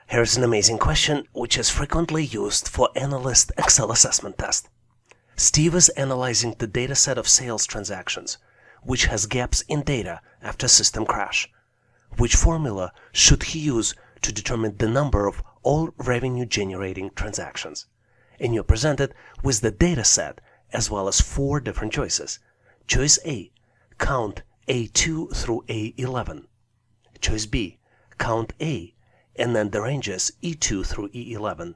Here's an amazing question which is frequently used for analyst Excel assessment test. Steve is analyzing the dataset of sales transactions, which has gaps in data after system crash. Which formula should he use to determine the number of all revenue-generating transactions? And you're presented with the dataset as well as 4 different choices. Choice A, count A2 through A11. Choice B, count A, and then the ranges E2 through E11.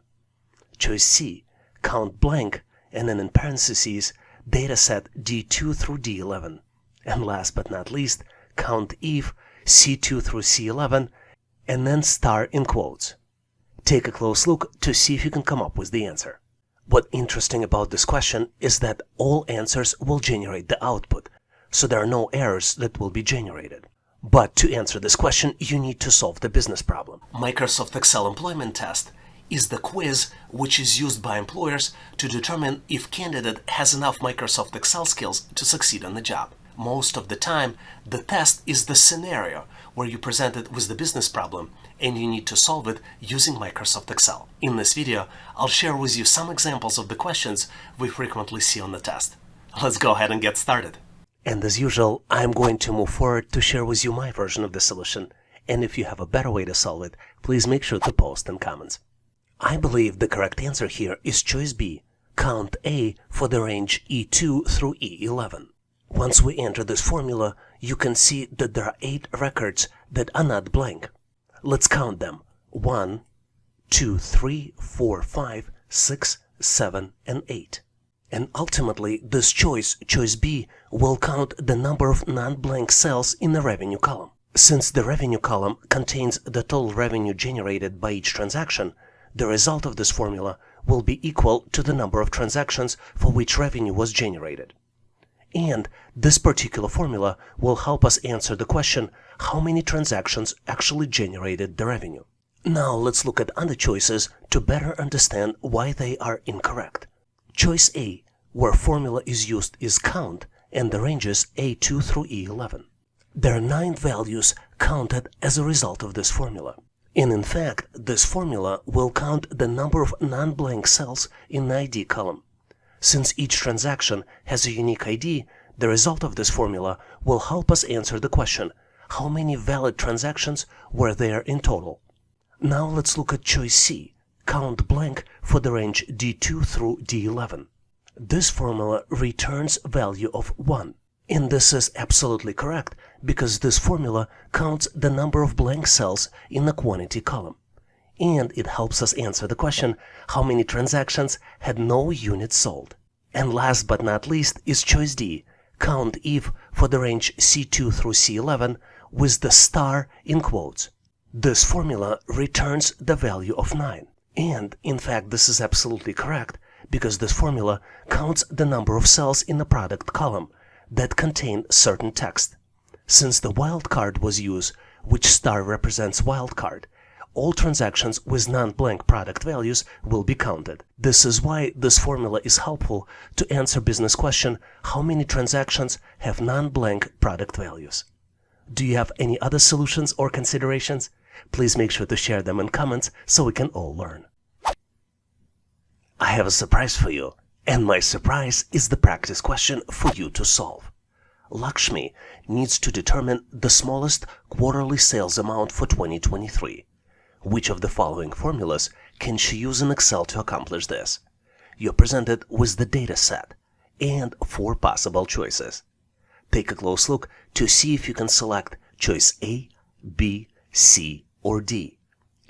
Choice C, count blank, and then in parentheses, dataset D2 through D11. And last but not least, count if C2 through C11, and then star in quotes. Take a close look to see if you can come up with the answer. What's interesting about this question is that all answers will generate the output, so there are no errors that will be generated. But to answer this question, you need to solve the business problem. Microsoft Excel Employment Test is the quiz which is used by employers to determine if candidate has enough Microsoft Excel skills to succeed on the job. Most of the time, the test is the scenario where you're presented with the business problem and you need to solve it using Microsoft Excel. In this video, I'll share with you some examples of the questions we frequently see on the test. Let's go ahead and get started. And as usual, I'm going to move forward to share with you my version of the solution. And if you have a better way to solve it, please make sure to post in comments. I believe the correct answer here is choice B, count A for the range E2 through E11. Once we enter this formula, you can see that there are 8 records that are not blank. Let's count them. 1, 2, 3, 4, 5, 6, 7, and 8. And ultimately, this choice B, will count the number of non-blank cells in the revenue column. Since the revenue column contains the total revenue generated by each transaction, the result of this formula will be equal to the number of transactions for which revenue was generated. And this particular formula will help us answer the question, how many transactions actually generated the revenue? Now let's look at other choices to better understand why they are incorrect. Choice A, where formula is used, is count, and the ranges A2 through E11. There are 9 values counted as a result of this formula. And in fact, this formula will count the number of non-blank cells in the ID column. Since each transaction has a unique ID, the result of this formula will help us answer the question, how many valid transactions were there in total? Now let's look at choice C, count blank for the range D2 through D11. This formula returns value of 1. And this is absolutely correct because this formula counts the number of blank cells in the quantity column. And it helps us answer the question, how many transactions had no units sold? And last but not least is choice D, count if for the range C2 through C11 with the star in quotes. This formula returns the value of 9. And in fact, this is absolutely correct because this formula counts the number of cells in the product column that contain certain text. Since the wildcard was used, which star represents wildcard, all transactions with non-blank product values will be counted. This is why this formula is helpful to answer business question, how many transactions have non-blank product values? Do you have any other solutions or considerations? Please make sure to share them in comments so we can all learn. I have a surprise for you, and my surprise is the practice question for you to solve. Lakshmi needs to determine the smallest quarterly sales amount for 2023. Which of the following formulas can she use in Excel to accomplish this? You're presented with the data set and 4 possible choices. Take a close look to see if you can select choice A, B, C, or D.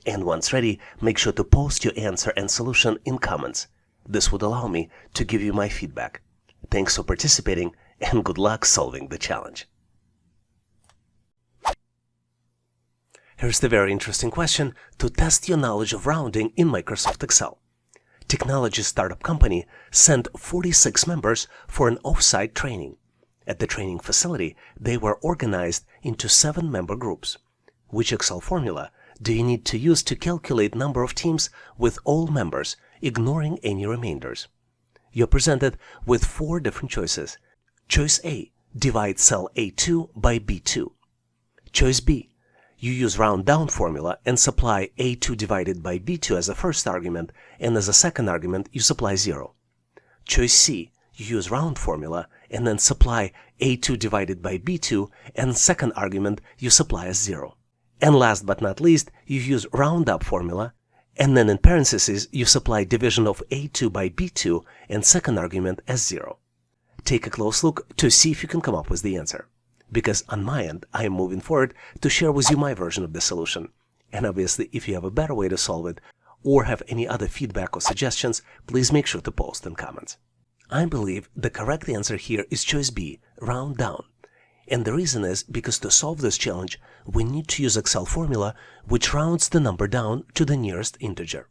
And once ready, make sure to post your answer and solution in comments. This would allow me to give you my feedback. Thanks for participating and good luck solving the challenge. Here's the very interesting question to test your knowledge of rounding in Microsoft Excel. Technology startup company sent 46 members for an off-site training. At the training facility, they were organized into 7-member groups. Which Excel formula do you need to use to calculate number of teams with all members, ignoring any remainders? You're presented with 4 different choices. Choice A, divide cell A2 by B2. Choice B, you use round down formula and supply A2 divided by B2 as a first argument, and as a second argument you supply 0. Choice C, you use round formula and then supply A2 divided by B2, and second argument you supply as 0. And last but not least, you use round up formula, and then in parentheses you supply division of A2 by B2 and second argument as 0. Take a close look to see if you can come up with the answer. Because on my end, I am moving forward to share with you my version of the solution. And obviously, if you have a better way to solve it, or have any other feedback or suggestions, please make sure to post in comments. I believe the correct answer here is choice B, round down. And the reason is because to solve this challenge, we need to use Excel formula which rounds the number down to the nearest integer.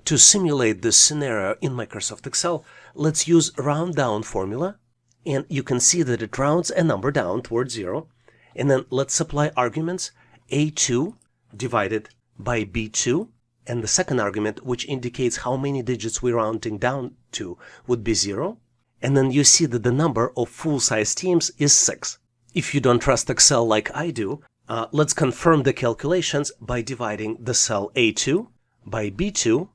To simulate this scenario in Microsoft Excel, let's use round down formula. And you can see that it rounds a number down towards 0. And then let's supply arguments A2 divided by B2. And the second argument, which indicates how many digits we're rounding down to, would be 0. And then you see that the number of full-size teams is 6. If you don't trust Excel like I do, let's confirm the calculations by dividing the cell A2 by B2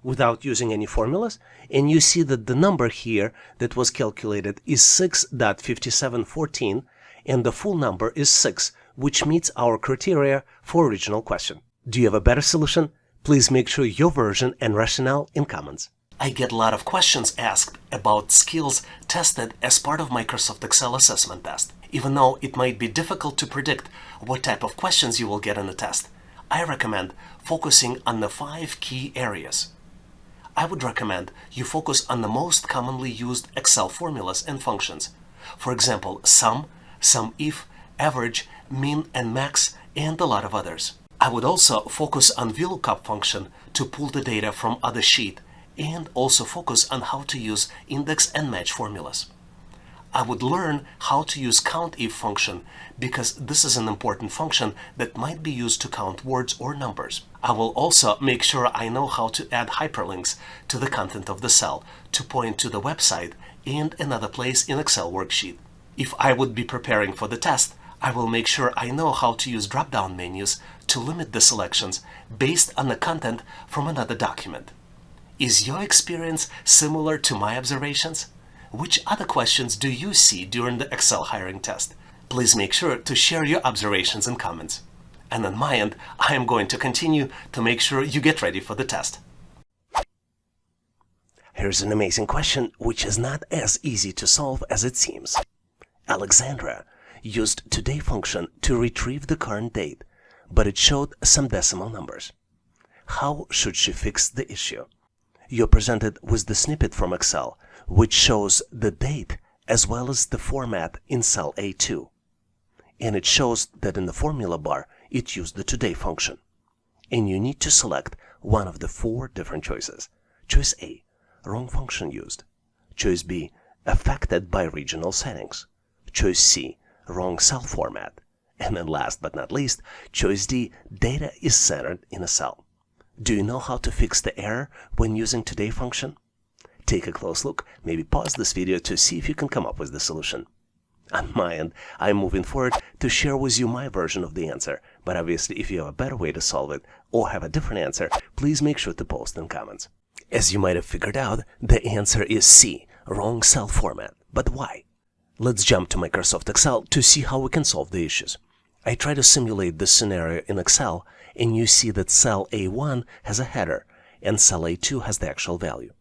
without using any formulas, and you see that the number here that was calculated is 6.5714, and the full number is 6, which meets our criteria for original question. Do you have a better solution? Please make sure your version and rationale in comments. I get a lot of questions asked about skills tested as part of Microsoft Excel assessment test. Even though it might be difficult to predict what type of questions you will get in the test, I recommend focusing on the 5 key areas. I would recommend you focus on the most commonly used Excel formulas and functions. For example, sum if, average, min and max, and a lot of others. I would also focus on VLOOKUP function to pull the data from other sheet, and also focus on how to use index and match formulas. I would learn how to use COUNTIF function because this is an important function that might be used to count words or numbers. I will also make sure I know how to add hyperlinks to the content of the cell to point to the website and another place in Excel worksheet. If I would be preparing for the test, I will make sure I know how to use drop-down menus to limit the selections based on the content from another document. Is your experience similar to my observations? Which other questions do you see during the Excel hiring test? Please make sure to share your observations and comments. And on my end, I am going to continue to make sure you get ready for the test. Here's an amazing question which is not as easy to solve as it seems. Alexandra used today function to retrieve the current date, but it showed some decimal numbers. How should she fix the issue? You're presented with the snippet from Excel, which shows the date as well as the format in cell A2. And it shows that in the formula bar, it used the today function. And you need to select one of the 4 different choices. Choice A, wrong function used. Choice B, affected by regional settings. Choice C, wrong cell format. And then last but not least, choice D, data is centered in a cell. Do you know how to fix the error when using today function? Take a close look, maybe pause this video to see if you can come up with the solution. On my end, I'm moving forward to share with you my version of the answer, but obviously if you have a better way to solve it or have a different answer, please make sure to post in comments. As you might have figured out, the answer is C, wrong cell format. But why? Let's jump to Microsoft Excel to see how we can solve the issues. I try to simulate this scenario in Excel, and you see that cell A1 has a header and cell A2 has the actual value.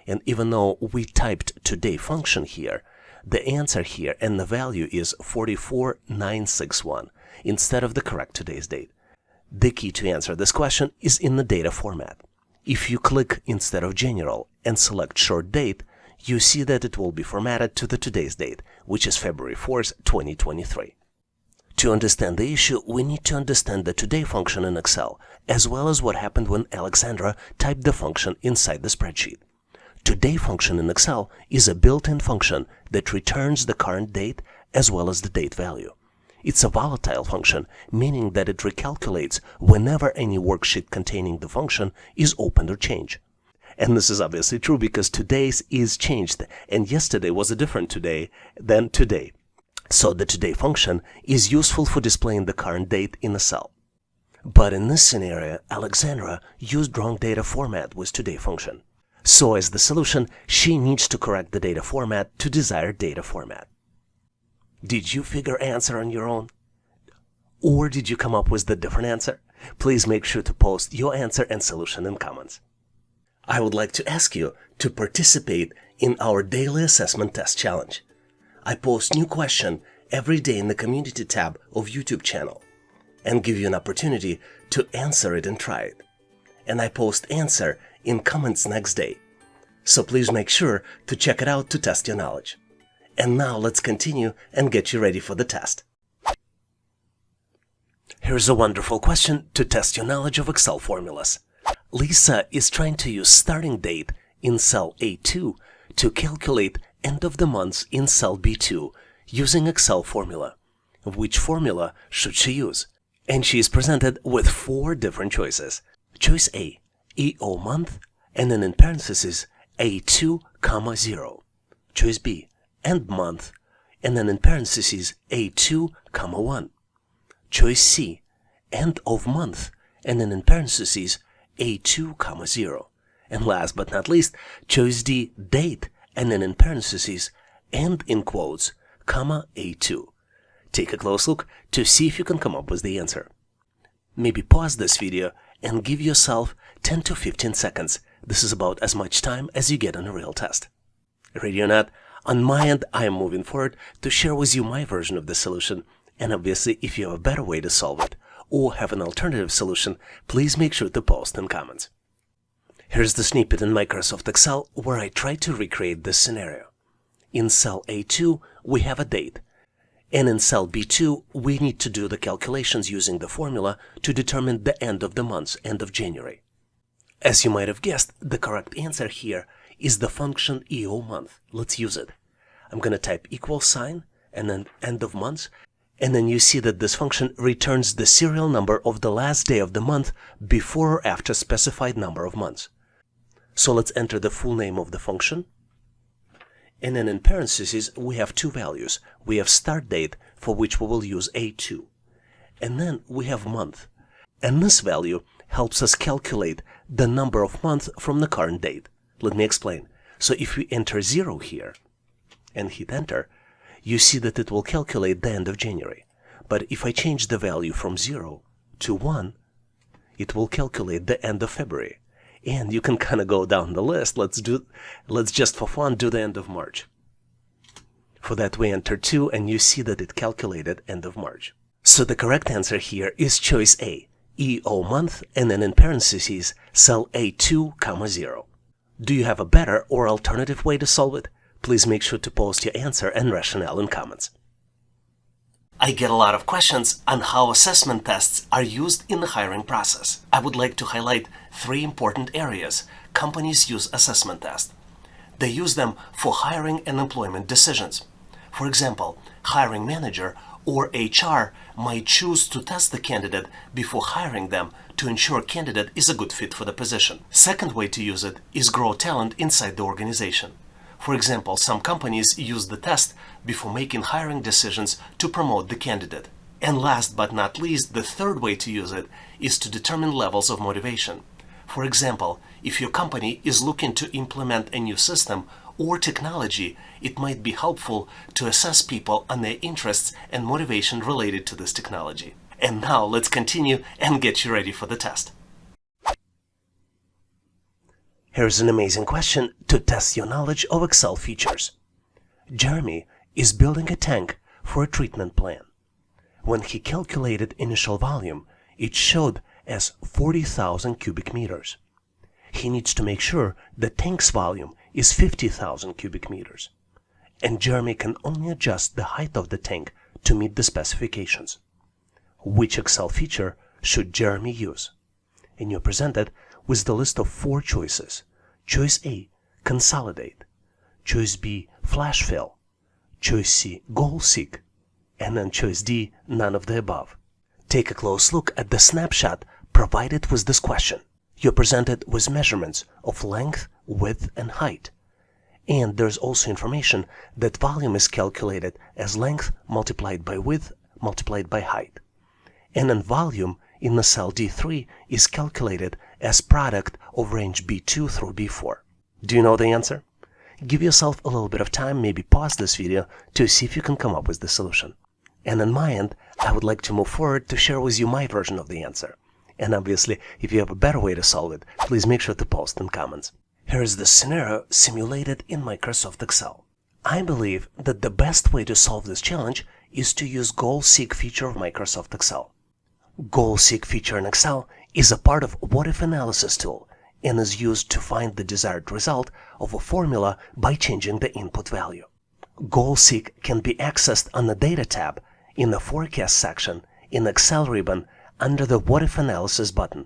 And even though we typed today function here, the answer here and the value is 44961 instead of the correct today's date. The key to answer this question is in the data format. If you click instead of general and select short date, you see that it will be formatted to the today's date, which is February 4th, 2023. To understand the issue, we need to understand the today function in Excel, as well as what happened when Alexandra typed the function inside the spreadsheet. Today function in Excel is a built-in function that returns the current date as well as the date value. It's a volatile function, meaning that it recalculates whenever any worksheet containing the function is opened or changed. And this is obviously true because today's is changed, and yesterday was a different today than today. So the today function is useful for displaying the current date in a cell. But in this scenario, Alexandra used wrong data format with today function. So as the solution, she needs to correct the data format to desired data format. Did you figure answer on your own? Or did you come up with the different answer? Please make sure to post your answer and solution in comments. I would like to ask you to participate in our daily assessment test challenge. I post new question every day in the community tab of YouTube channel and give you an opportunity to answer it and try it. And I post answer in comments next day. So please make sure to check it out to test your knowledge. And now let's continue and get you ready for the test. Here's a wonderful question to test your knowledge of Excel formulas. Lisa is trying to use starting date in cell A2 to calculate end of the months in cell B2 using Excel formula. Which formula should she use? And she is presented with 4 different choices. Choice A, EO month, and then in parentheses, A2, 0. Choice B, end month, and then in parentheses, A2, 1. Choice C, end of month, and then in parentheses, A2, 0. And last but not least, choice D, date, and then in parentheses, and in quotes, A2. Take a close look to see if you can come up with the answer. Maybe pause this video and give yourself 10 to 15 seconds. This is about as much time as you get on a real test. Ready or not, on my end, I am moving forward to share with you my version of the solution. And obviously, if you have a better way to solve it or have an alternative solution, please make sure to post in comments. Here's the snippet in Microsoft Excel where I try to recreate this scenario. In cell A2, we have a date. And in cell B2, we need to do the calculations using the formula to determine the end of the month, end of January. As you might have guessed, the correct answer here is the function EO month. Let's use it. I'm going to type equal sign and then end of month. And then you see that this function returns the serial number of the last day of the month before or after specified number of months. So let's enter the full name of the function. And then in parentheses, we have 2 values. We have start date, for which we will use A2. And then we have month. And this value helps us calculate the number of months from the current date. Let me explain. So if we enter 0 here and hit enter, you see that it will calculate the end of January. But if I change the value from 0 to 1, it will calculate the end of February. And you can kind of go down the list. Let's just for fun do the end of March. For that we enter 2 and you see that it calculated end of March. So the correct answer here is choice A, EO month, and then in parentheses, cell A2, 0. Do you have a better or alternative way to solve it? Please make sure to post your answer and rationale in comments. I get a lot of questions on how assessment tests are used in the hiring process. I would like to highlight 3 important areas companies use assessment tests. They use them for hiring and employment decisions. For example, hiring manager or HR might choose to test the candidate before hiring them to ensure candidate is a good fit for the position. Second way to use it is grow talent inside the organization. For example, some companies use the test before making hiring decisions to promote the candidate. And last but not least, the third way to use it is to determine levels of motivation. For example, if your company is looking to implement a new system or technology, it might be helpful to assess people on their interests and motivation related to this technology. And now let's continue and get you ready for the test. Here's an amazing question to test your knowledge of Excel features. Jeremy is building a tank for a treatment plant. When he calculated initial volume, it showed as 40,000 cubic meters. He needs to make sure the tank's volume is 50,000 cubic meters. And Jeremy can only adjust the height of the tank to meet the specifications. Which Excel feature should Jeremy use? And you're presented with the list of 4 choices. Choice A, consolidate. Choice B, flash fill. Choice C, goal seek. And then choice D, none of the above. Take a close look at the snapshot provided with this question. You're presented with measurements of length, width, and height. And there's also information that volume is calculated as length multiplied by width multiplied by height. And then volume in the cell D3 is calculated as product of range B2 through B4. Do you know the answer? Give yourself a little bit of time, maybe pause this video to see if you can come up with the solution. And on my end, I would like to move forward to share with you my version of the answer. And obviously, if you have a better way to solve it, please make sure to post in comments. Here is the scenario simulated in Microsoft Excel. I believe that the best way to solve this challenge is to use Goal-Seek feature of Microsoft Excel. Goal-Seek feature in Excel is a part of what-if analysis tool and is used to find the desired result of a formula by changing the input value. Goal-Seek can be accessed on the Data tab in the Forecast section in Excel ribbon under the What-if Analysis button.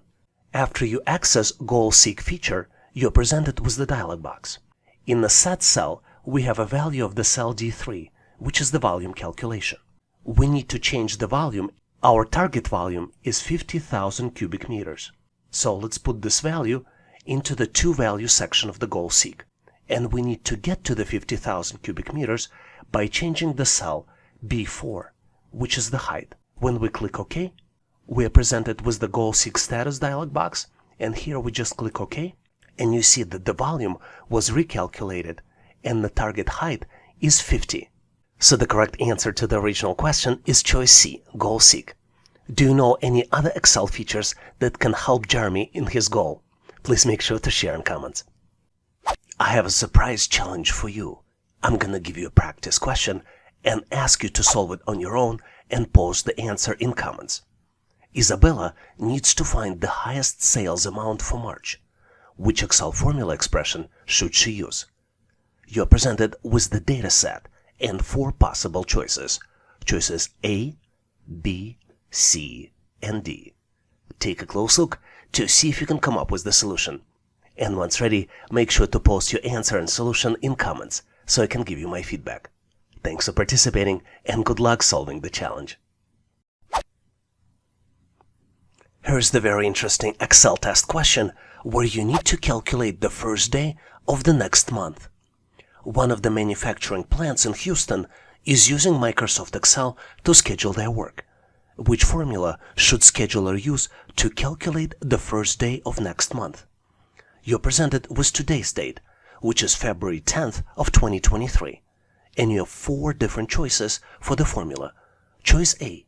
After you access Goal-Seek feature, you're presented with the dialog box. In the Set cell, we have a value of the cell D3, which is the volume calculation. We need to change the volume. Our target volume is 50,000 cubic meters. So let's put this value into the To-Value section of the Goal-Seek. And we need to get to the 50,000 cubic meters by changing the cell B4, which is the height. When we click OK, we are presented with the Goal-Seek status dialog box, and here we just click OK, and you see that the volume was recalculated and the target height is 50. So the correct answer to the original question is choice C, Goal-Seek. Do you know any other Excel features that can help Jeremy in his goal? Please make sure to share in comments. I have a surprise challenge for you. I'm gonna give you a practice question and ask you to solve it on your own and post the answer in comments. Isabella needs to find the highest sales amount for March. Which Excel formula expression should she use? You're presented with the data set and 4 possible choices. Choices A, B, C, and D. Take a close look to see if you can come up with the solution. And once ready, make sure to post your answer and solution in comments so I can give you my feedback. Thanks for participating and good luck solving the challenge. Here's the very interesting Excel test question where you need to calculate the first day of the next month. One of the manufacturing plants in Houston is using Microsoft Excel to schedule their work. Which formula should scheduler use to calculate the first day of next month? You're presented with today's date, which is February 10th of 2023, and you have 4 different choices for the formula. Choice A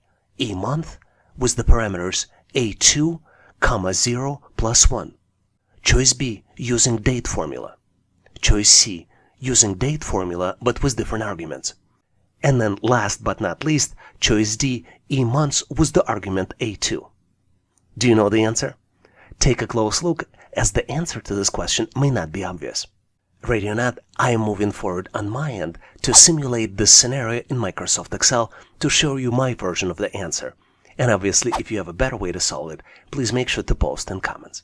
month with the parameters A2, 0 plus 1. Choice B, using date formula. Choice C, using date formula but with different arguments. And then last but not least, choice D, months with the argument A2. Do you know the answer? Take a close look, as the answer to this question may not be obvious. Ready or not, I am moving forward on my end to simulate this scenario in Microsoft Excel to show you my version of the answer. And obviously, if you have a better way to solve it, please make sure to post in comments.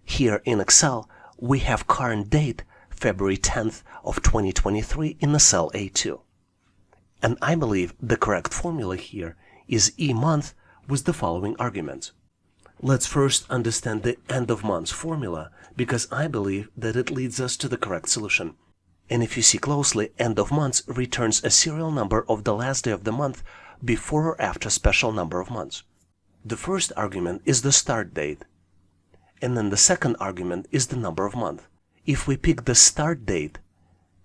Here in Excel, we have current date, February 10th of 2023 in the cell A2. And I believe the correct formula here is month with the following arguments. Let's first understand the end of months formula, because I believe that it leads us to the correct solution. And if you see closely, end of months returns a serial number of the last day of the month before or after special number of months. The first argument is the start date, and then the second argument is the number of month. If we pick the start date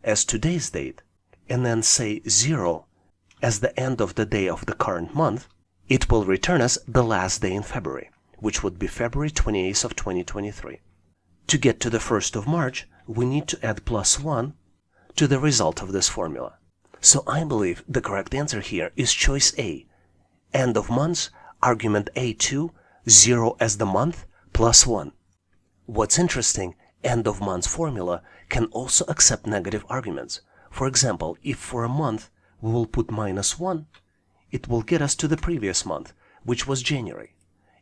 as today's date, and then say 0 as the end of the day of the current month, it will return us the last day in February, which would be February 28th of 2023. To get to the 1st of March, we need to add +1 to the result of this formula. So I believe the correct answer here is choice A, end of months, argument A2, 0 as the month, +1. What's interesting, end of months formula can also accept negative arguments. For example, if for a month we will put -1, it will get us to the previous month, which was January.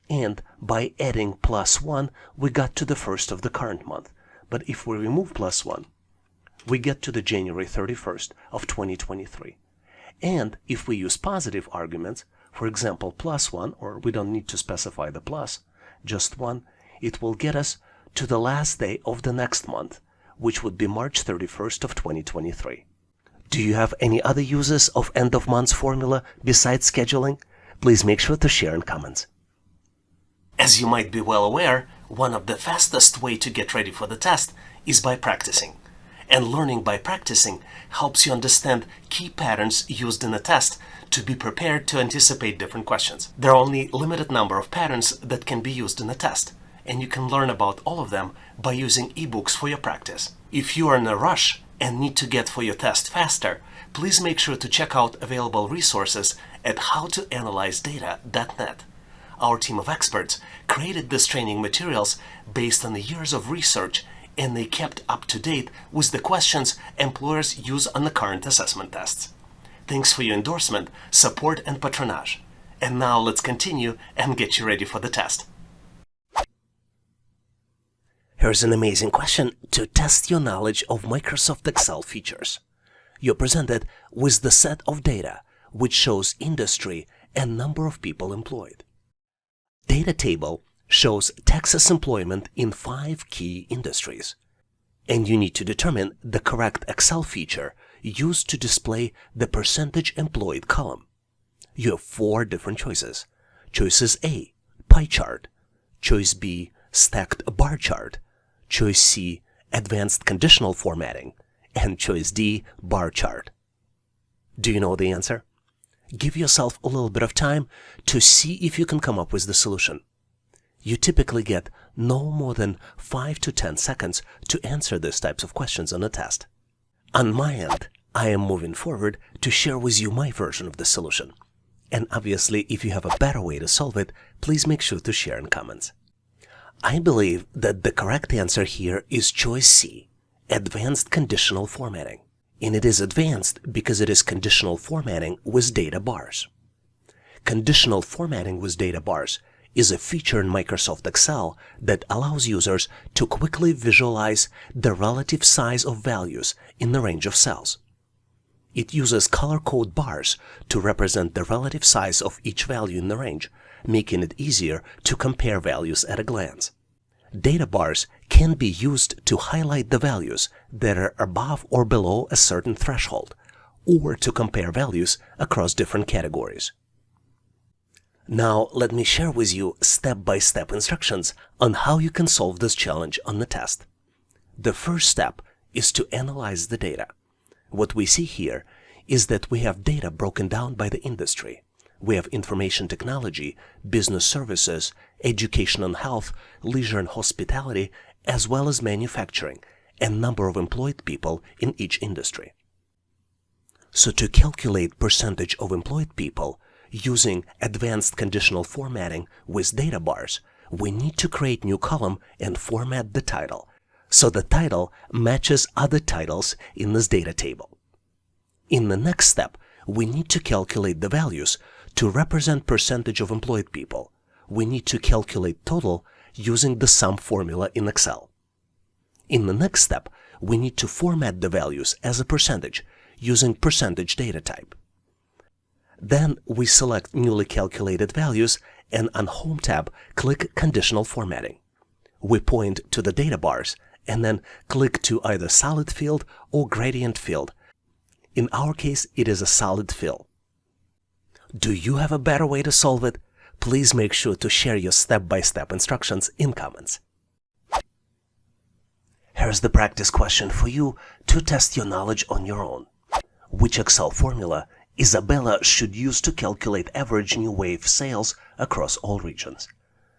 And by adding +1, we got to the 1st of the current month. But if we remove +1, we get to the January 31st of 2023. And if we use positive arguments, for example, +1, or we don't need to specify the plus, just 1, it will get us to the last day of the next month, which would be March 31st of 2023. Do you have any other uses of end of months formula besides scheduling? Please make sure to share in comments. As you might be well aware, one of the fastest way to get ready for the test is by practicing. And learning by practicing helps you understand key patterns used in a test to be prepared to anticipate different questions. There are only a limited number of patterns that can be used in a test, and you can learn about all of them by using ebooks for your practice. If you are in a rush and need to get for your test faster, please make sure to check out available resources at howtoanalyzedata.net. Our team of experts created these training materials based on the years of research, and they kept up to date with the questions employers use on the current assessment tests. Thanks for your endorsement, support, and patronage. And now let's continue and get you ready for the test. Here's an amazing question to test your knowledge of Microsoft Excel features. You're presented with the set of data which shows industry and number of people employed. Data table shows Texas employment in 5 key industries, and you need to determine the correct Excel feature used to display the percentage employed column. You have 4 different choices. Choices A, pie chart. Choice B, stacked bar chart. Choice C, advanced conditional formatting. And choice D, bar chart. Do you know the answer? Give yourself a little bit of time to see if you can come up with the solution. You typically get no more than 5 to 10 seconds to answer these types of questions on a test. On my end, I am moving forward to share with you my version of the solution. And obviously, if you have a better way to solve it, please make sure to share in comments. I believe that the correct answer here is choice C, advanced conditional formatting. And it is advanced because it is conditional formatting with data bars. Conditional formatting with data bars is a feature in Microsoft Excel that allows users to quickly visualize the relative size of values in the range of cells. It uses color code bars to represent the relative size of each value in the range, making it easier to compare values at a glance. Data bars can be used to highlight the values that are above or below a certain threshold, or to compare values across different categories. Now, let me share with you step-by-step instructions on how you can solve this challenge on the test. The first step is to analyze the data. What we see here is that we have data broken down by the industry. We have information technology, business services, education and health, leisure and hospitality, as well as manufacturing, and number of employed people in each industry. So to calculate percentage of employed people using advanced conditional formatting with data bars, we need to create new column and format the title, so the title matches other titles in this data table. In the next step, we need to calculate the values to represent percentage of employed people. We need to calculate total using the sum formula in Excel. In the next step, we need to format the values as a percentage using percentage data type. Then we select newly calculated values and on Home tab, click Conditional Formatting. We point to the data bars and then click to either solid field or gradient field. In our case, it is a solid fill. Do you have a better way to solve it? Please make sure to share your step-by-step instructions in comments. Here's the practice question for you to test your knowledge on your own. Which Excel formula Isabella should use to calculate average new wave sales across all regions?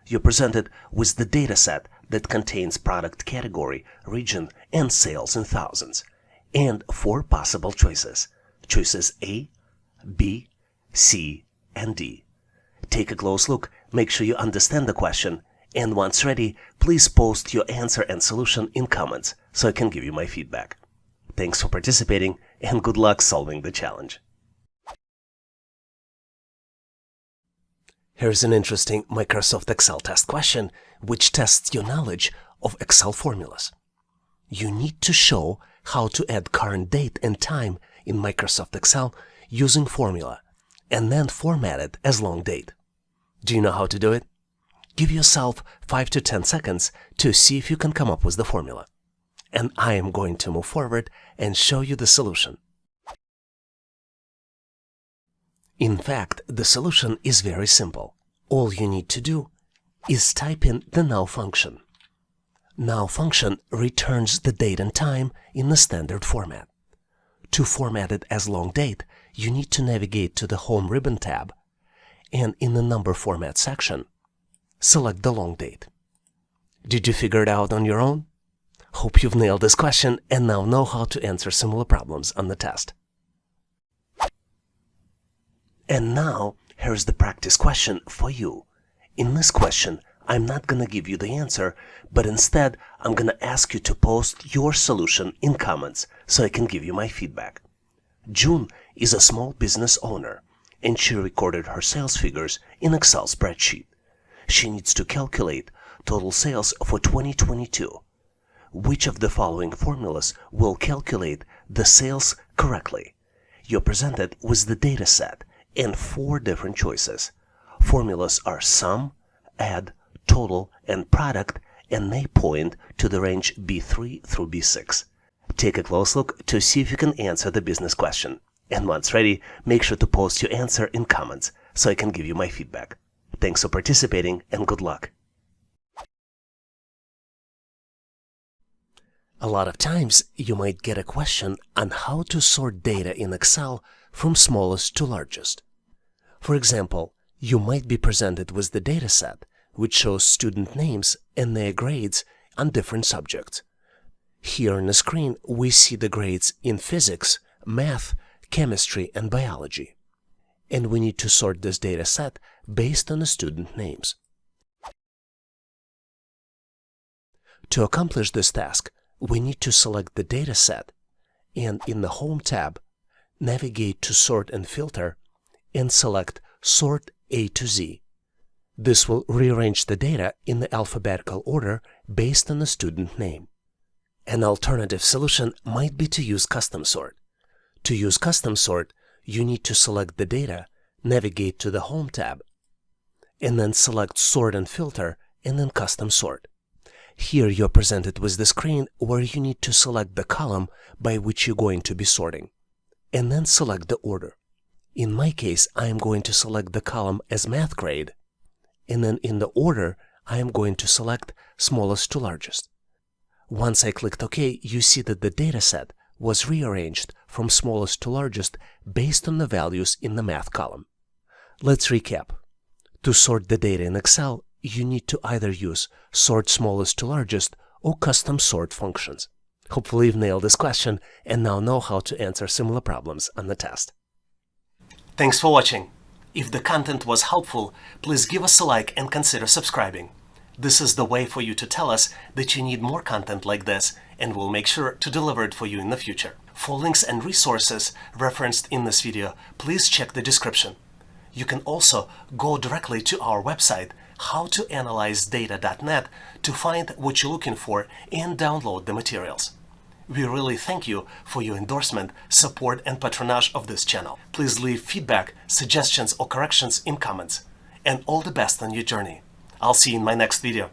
You're presented with the data set that contains product category, region, and sales in thousands, and 4 possible choices. Choices A, B, C, and D. Take a close look, make sure you understand the question, and once ready, please post your answer and solution in comments so I can give you my feedback. Thanks for participating, and good luck solving the challenge. Here's an interesting Microsoft Excel test question which tests your knowledge of Excel formulas. You need to show how to add current date and time in Microsoft Excel using formula, and then format it as long date. Do you know how to do it? Give yourself 5 to 10 seconds to see if you can come up with the formula. And I am going to move forward and show you the solution. In fact, the solution is very simple. All you need to do is type in the now function. Now function returns the date and time in the standard format. To format it as long date, you need to navigate to the Home ribbon tab, and in the number format section, select the long date. Did you figure it out on your own? Hope you've nailed this question and now know how to answer similar problems on the test. And now, here's the practice question for you. In this question, I'm not going to give you the answer, but instead, I'm going to ask you to post your solution in comments so I can give you my feedback. June is a small business owner, and she recorded her sales figures in Excel spreadsheet. She needs to calculate total sales for 2022. Which of the following formulas will calculate the sales correctly? You're presented with the data set and 4 different choices. Formulas are sum, add, total, and product, and they point to the range B3 through B6. Take a close look to see if you can answer the business question. And once ready, make sure to post your answer in comments so I can give you my feedback. Thanks for participating and good luck. A lot of times, you might get a question on how to sort data in Excel from smallest to largest. For example, you might be presented with the data set, which shows student names and their grades on different subjects. Here on the screen, we see the grades in physics, math, chemistry, and biology. And we need to sort this data set based on the student names. To accomplish this task, we need to select the data set and in the Home tab, navigate to Sort and Filter and select Sort A to Z. This will rearrange the data in the alphabetical order based on the student name. An alternative solution might be to use Custom Sort. To use Custom Sort, you need to select the data, navigate to the Home tab, and then select Sort and Filter and then Custom Sort. Here you're presented with the screen where you need to select the column by which you're going to be sorting, and then select the order. In my case, I am going to select the column as math grade, and then in the order, I am going to select smallest to largest. Once I clicked OK, you see that the data set was rearranged from smallest to largest based on the values in the math column. Let's recap. To sort the data in Excel, you need to either use Sort Smallest to Largest or Custom Sort functions. Hopefully you've nailed this question and now know how to answer similar problems on the test. Thanks for watching. If the content was helpful, please give us a like and consider subscribing. This is the way for you to tell us that you need more content like this, and we'll make sure to deliver it for you in the future. For links and resources referenced in this video, please check the description. You can also go directly to our website, howtoanalyzedata.net, to find what you're looking for and download the materials. We really thank you for your endorsement, support, and patronage of this channel. Please leave feedback, suggestions, or corrections in comments. And all the best on your journey. I'll see you in my next video.